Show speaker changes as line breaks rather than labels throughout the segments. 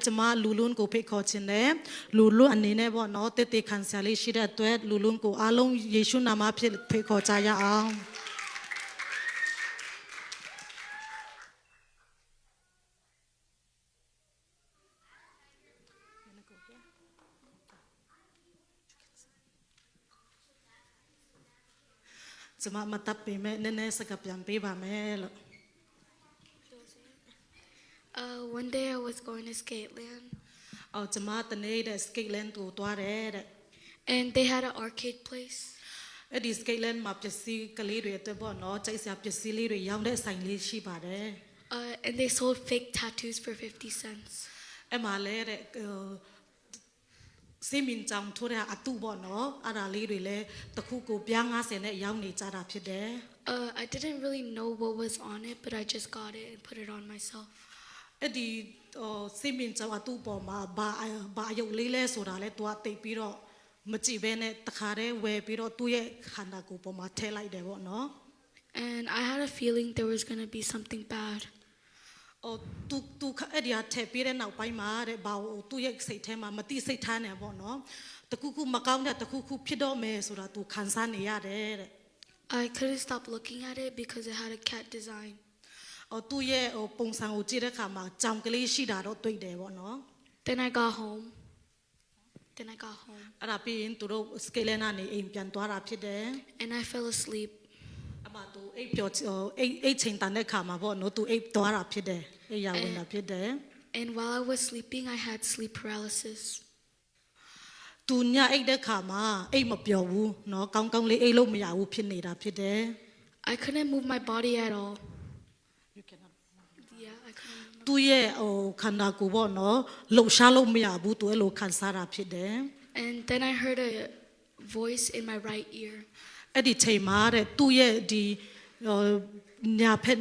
จะมาลูลุนกูเพคอชินเล่ลูลุนอันนี้เนี่ยบ่เนาะเตติขันเสลีชิดตัวลูลุนกูอาลงเยซูนามาเพคอใจยาเอาจะมาตับไปแม่เน่ๆสักกับยังไปบ่าแม่หรอ
One day I was going to Skateland.
จะมาตอนนี้เด็กสเกตแลนด์ตัวเร่เด็ก
And they had an arcade place.
ดิสเกตแลนด์มาเปซีกะลีเรตัวบ่เนาะใจเสียเปซีลีเรยาวได้ใส่ลีชีบาเด้
And they sold fake tattoos for 50 cents.
มาเลยเด็กซีมินจังทั่วเรื่องอัตุบ่เนาะอะไรลีเรเลยตะคุกูเปียงอาเซนเนี่ยยาวนี่จาราพิเด้
I didn't really know what was on it, but I just got it and put it on myself.
ဒီซีมินจังอัตุบ่มาบายุลีเล่สุดาเลยตัวติปีรอမကြည့်ဘဲနဲ့တခါတည်းဝယ်ပြီးတော့သူ့ရဲ့ခန္ဓာကိုယ်ပေါ်မှာထည့်လိုက်တယ်ပေါ့နော်
And I had a feeling there was going to be something bad.
သူအဲ့ဒီအထည့်ပြီးတဲ့နောက်ပိုင်းမှာတဲ့ဘာသူ့ရဲ့စိတ်ထဲမှာမတိစိတ်ထားနေပေါ့နော်တခုခုမကောင်းတဲ့တခုခုဖြစ်တော့မယ်ဆိုတာသူခံစားနေရတယ်တဲ့
I couldn't stop looking at it because it had a cat design.
သူ့ရဲ့ပုံစံကိုကြည့်တဲ့အခါမှာကြောင်ကလေးရှိတာတော့တွေ့တယ်ပေါ့နော်
Then I got home.
အဲ့ဒါပြီးရင်သူတို့စကေလနာနေအိမ်ပြန်သွားတာဖြစ်တယ်
And I fell asleep.
အမသူအိပ်ပျော်အိပ်ချိန်တန်တဲ့ခါမှာပေါ့နော်သူအိပ်သွားတာဖြစ်တယ်အိပ်ရဝင်တာဖြစ်တယ်
And while I was sleeping, I had sleep paralysis.
သူညအိပ်တဲ့ခါမှာအိပ်မပျော်ဘူးเนาะကောင်းကောင်းလေးအိပ်လို့မရဘူးဖြစ်နေတာဖြစ်တယ်
I couldn't move my body at all. Yeah, I couldn't.
သူ့ရဲ့ခန္ဓာကိုယ်ပေါ့เนาะလှုပ်ရှားလို့မရဘူးသူအဲ့လိုခံစားတာဖြစ်တယ်
And then I heard a voice in my right ear.
အဲ့ဒီချိန်မှာတဲ့သူ့ရဲ့ဒီညာဖက်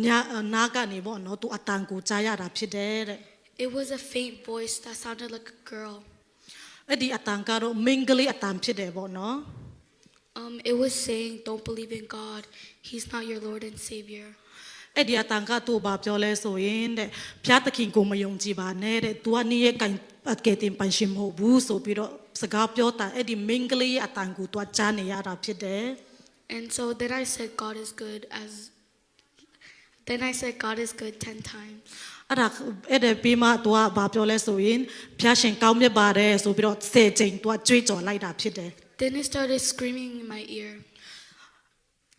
ညာနာကနေပေါ့เนาะသူအတန်ကိုကြားရတာဖြစ်တယ်တဲ့
It was a faint voice that sounded like a girl.
အဲ့ဒီအတန်ကတော့မင်္ဂလိအတန်ဖြစ်တယ်ပေါ့เนาะ
It was saying, "Don't believe in God. He's not your Lord and Savior."
အဲ့ဒီအတန်ကသူ့ဘာပြောလဲဆိုရင်တဲ့ဘုရားသခင်ကိုမယုံကြည်ပါနဲ့တဲ့ तू ကနေ့ရဲ့ကံကဲတင်ပန်ရှင်မဟုတ်ဘူးဆိုပြီးတော့စကားပြောတာအဲ့ဒီမင်္ဂလိအတန်ကို तू ကြားနေရတာဖြစ်တယ်
And so then I said, God is good 10 times.
အဲ့ဒါပြီးမှ तू ကဘာပြောလဲဆိုရင်ဘုရားရှင်ကောင်းမြတ်ပါတယ်ဆိုပြီးတော့10ချိန် तू ကြွေးကြော်လိုက်တာဖြစ်တယ်
Then it started screaming in my ear.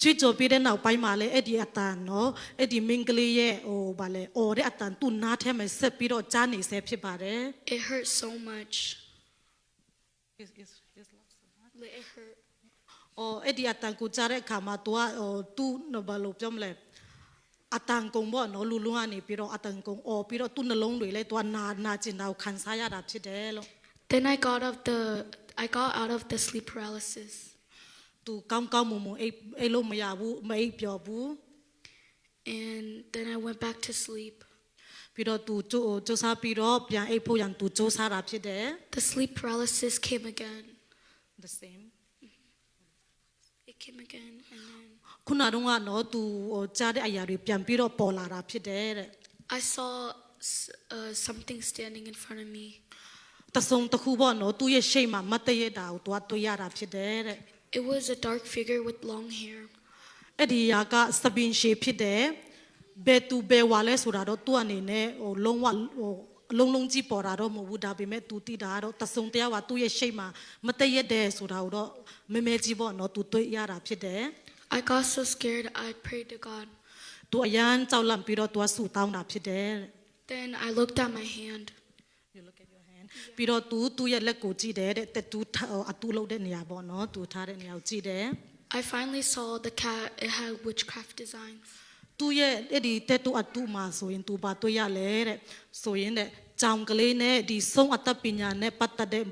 ကြွေးကြော်ပြီးတဲ့နောက်ပိုင်းမှာလည်းအဲ့ဒီအတန်နော်အဲ့ဒီမင်္ဂလိရဲ့ဗာလဲအော်တဲ့အတန် तू နားထဲမှာဆက်ပြီးတော့ကြားနေဆဲဖြစ်ပါတယ်
It hurt so much. It hurt.
အဲ့ဒီအတန်ကိုကြားတဲ့အခါမှာ तू ကသူ့ဘာလို့ပြောမလဲအတန်ကုံပေါ့နော်လူလုံးကနေပြီးတော့အတန်ကုံပြီးတော့သူ့နှလုံးတွေလည်း तू နာကျင်တာကိုခံစားရတာဖြစ်တယ်လို့
Then I got out of the sleep paralysis.
သူကောင်းမွန်အိပ်လို့မရဘူးမအိပ်ပျော်ဘူး
And then I went back to sleep.
ပြီးတော့ तू စူးစမ်းပြီးတော့ပြန်အိပ်ဖို့ရန် तू စူးစမ်းတာဖြစ်တယ်
The sleep paralysis came again.
the same
It came again and then
ခုနကတော့နော် तू ကြားတဲ့အရာတွေပြန်ပြီးတော့ပေါ်လာတာဖြစ်တယ်တဲ့
I saw something standing in front of me.
တဆုံတစ်ခုပေါ့နော်သူ့ရဲ့ရှိတ်မှာမတ်တရတာကို तू တွေ့ရတာဖြစ်တယ်တဲ့
It was a dark figure with long hair.
အဲ့ဒီယာကစပင်ရှေဖြစ်တယ်ဘယ်သူဘယ်ဝါလဲဆိုတာတော့ तू အနေနဲ့လုံးဝလုံးကြီးပေါ်တာတော့မဟုတ်ဘူးဒါပေမဲ့ तू တိတာတော့တဆုံတရားကသူ့ရဲ့ရှိတ်မှာမတရတဲ့ဆိုတာကိုတော့မဲကြီးပေါ့နော် तू တွေ့ရတာဖြစ်တယ်
I got so scared I prayed to God.
तू အရန်ကြောက်လန့်ပြီးတော့ तू ဆူတောင်းတာဖြစ်တယ်
Then I looked at my hand.
You look at your hand ပြီးတော့ तू ရဲ့လက်ကိုကြည့်တယ်တဲ့ तू အတူလုပ်တဲ့နေရာပေါ့နော် तू ထားတဲ့နေရာကိုကြည့်တယ်
I finally saw the cat. It had witchcraft designs.
သူ့ရဲ့အဲ့ဒီတက်တူအတူမှာဆိုရင် तू ဘာတွေ့ရလဲတဲ့ဆိုရင်တဲ့ကြောင်ကလေးနဲ့ဒီဆုံးအတတ်ပညာနဲ့ပတ်သက်တဲ့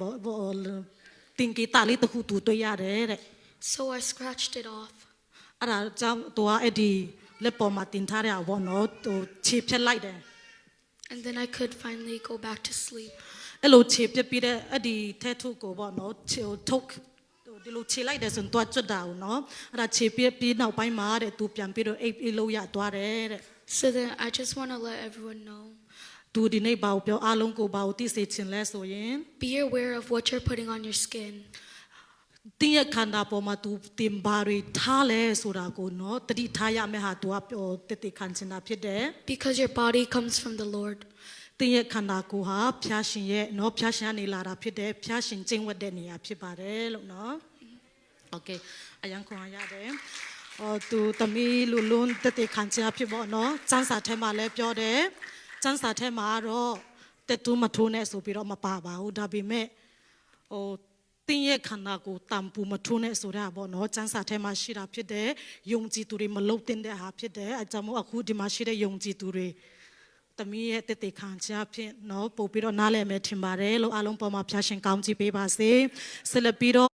တင်ကီတာလေးတစ်ခု तू တွေ့ရတယ်တဲ့
So I scratched it off.
အဲ့ဒါကြောင့် तू အဲ့ဒီလက်ပေါ်မှာတင်ထားတဲ့ဘောနော် तू ခြေဖြတ်လိုက်တယ်
And then I could finally go back to sleep.
အဲ့လိုခြေပြပြီးတဲ့အဲ့ဒီတက်တူကိုဘောနော်ထုတ်ဒီလိုခြေလိုက်တယ်ဆိုရင် तू ကျွတ်တာဦးနော်အဲ့ဒါခြေပြပြီးနောက်ပိုင်းမှာတဲ့ तू ပြန်ပြီးတော့အိပ်လို့ရသွားတယ်တဲ့
So then I just want to let everyone know.
သူဒီနေ့ဘာကိုပြောအားလုံးကိုဘာကိုသိစေချင်လဲဆိုရင်
Be aware of what you're putting on your skin.
တင်းရဲ့ခန္ဓာပေါ်မှာ तू တင်ဘာတွေထားလဲဆိုတာကိုနော်တတိထားရမယ့်ဟာ तू ကပြောတည်ခံချင်တာဖြစ်တယ်
Because your body comes from the Lord.
တင်းရဲ့ခန္ဓာကိုယ်ဟာဖျားရှင်ရဲ့နော်ဖျားရှင်ကနေလာတာဖြစ်တယ်ဖျားရှင်ကျင့်ဝတ်တဲ့နေရာဖြစ်ပါတယ်လို့နော် Okay အရင်ခွန်ရတယ်သူသမီးလူလုံးတည်ခံချင်တာဖြစ်ပေါ့နော်စန်းစာထဲမှာလည်းပြောတယ်စန်းစာထဲမှာတော့တက်တူးမထိုးနဲ့ဆိုပြီးတော့မပါပါဘူးဒါပေမဲ့တင်းရဲ့ခန္ဓာကိုတန်ပူမထိုးနဲ့ဆိုတာပေါ့နော်စန်းစာထဲမှာရှိတာဖြစ်တယ်ယုံကြည်သူတွေမလုံတင်တဲ့ဟာဖြစ်တယ်အကြောင်းမို့အခုဒီမှာရှိတဲ့ယုံကြည်သူတွေသမီးရဲ့တည်ခံချင်ဖြစ်နော်ပို့ပြီးတော့နားလည်မယ်ထင်ပါတယ်လို့အားလုံးပေါ်မှာဖျားရှင်ကောင်းချီးပေးပါစေဆက်လက်ပြီးတော့